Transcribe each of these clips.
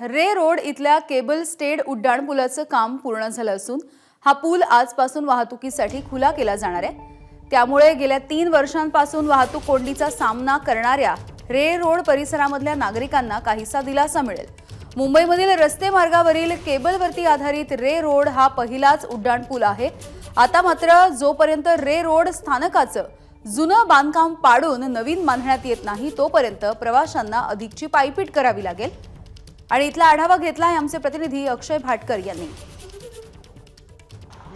रे road इथल्या cable stayed उड्डाणपुलाचं काम पूर्ण झालं असून हा पूल आजपासून वाहतुकीसाठी खुला केला जाणार आहे। त्यामुळे गेल्या 3 वर्षांपासून वाहतूक कोंडीचा सामना करणाऱ्या रे रोड परिसरामधल्या नागरिकांना काहीसा दिलासा मिळेल। मुंबईमधील रस्ते मार्गावरील केबलवरती आधारित रे रोड हा पहिलाच उड्डाणपूल आहे। आता मात्र जोपर्यंत रे रोड स्थानकाचं जुनं बांधकाम पाडून नवीन बांधण्यात येत नाही तोपर्यंत प्रवाशांना अधिकची पायपीट करावी लागेल। आणि इथला आढावा घेतला आहे आमचे प्रतिनिधी अक्षय भाटकर यांनी।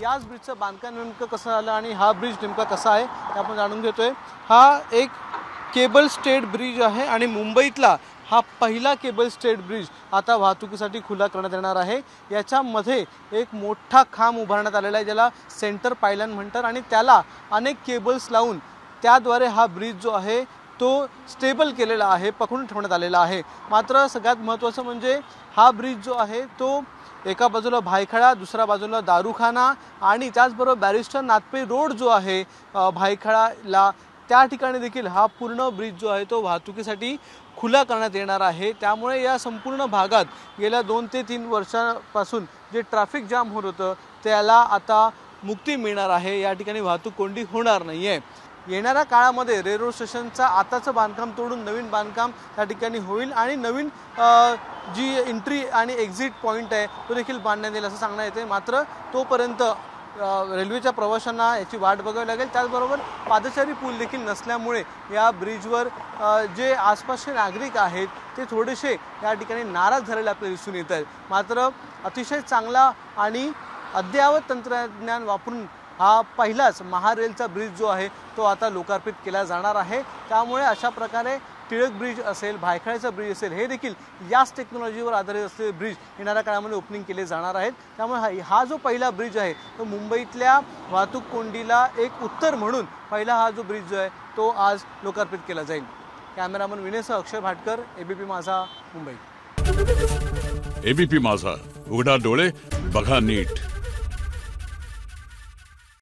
याच ब्रिजचं बांधकाम नेमकं कसं झालं आणि हा ब्रिज नेमका कसा आहे ते आपण जाणून घेतोय। हा एक केबल स्टेड ब्रिज आहे आणि मुंबईतला हा पहिला केबल स्टेड ब्रिज आता वाहतुकीसाठी खुला करण्यात येणार आहे। याच्यामध्ये एक मोठा खांब उभारण्यात आलेला आहे ज्याला सेंटर पायलन म्हणतात आणि त्याला अनेक केबल्स लावून त्याद्वारे हा ब्रिज जो आहे तो स्टेबल केलेला आहे, पकडून ठेवण्यात आलेला आहे। मात्र सगळ्यात महत्त्वाचं म्हणजे हा ब्रिज जो आहे तो एका बाजूला भायखळा, दुसऱ्या बाजूला दारूखाना आणि त्याचबरोबर बॅरिस्टर नाथपै रोड जो आहे भायखळाला त्या ठिकाणी देखील हा पूर्ण ब्रिज जो आहे तो वाहतुकीसाठी खुला करण्यात येणार आहे। त्यामुळे या संपूर्ण भागात गेल्या 2 ते 3 वर्षांपासून जे ट्रॅफिक जाम होत होतं त्याला आता मुक्ती मिळणार आहे। या ठिकाणी वाहतूक कोंडी होणार नाही आहे। येणाऱ्या काळामध्ये रेल्वे स्टेशनचा आताचं बांधकाम तोडून नवीन बांधकाम त्या ठिकाणी होईल आणि नवीन जी एंट्री आणि एक्झिट पॉईंट आहे तो देखील बांधण्यात येईल असं सांगण्यात येते। मात्र तोपर्यंत रेल्वेच्या प्रवाशांना याची वाट बघावी लागेल। त्याचबरोबर पादचारी पूल देखील नसल्यामुळे या ब्रिजवर जे आसपासचे नागरिक आहेत ते थोडेसे या ठिकाणी नाराज झालेले आपल्याला दिसून येत आहेत। मात्र अतिशय चांगला आणि अद्ययावत तंत्रज्ञान वापरून हा पहिलाच महारेलचा ब्रिज जो आहे तो आता लोकार्पित केला जाणार आहे। त्यामुळे अशा प्रकारे टिळक ब्रिज असेल, भायखळ्याचा ब्रिज असेल हे देखील याच टेक्नॉलॉजीवर आधारित असलेले ब्रिज येणाऱ्या काळामध्ये ओपनिंग केले जाणार आहेत। त्यामुळे हा जो पहिला ब्रिज आहे तो मुंबईतल्या वाहतूक कोंडीला एक उत्तर म्हणून पहिला हा जो ब्रिज जो आहे तो आज लोकार्पित केला जाईल। कॅमेरामन विनेसह अक्षय भाटकर, एबीपी माझा, मुंबई। एबीपी माझा, उघडा डोळे बघा नीट।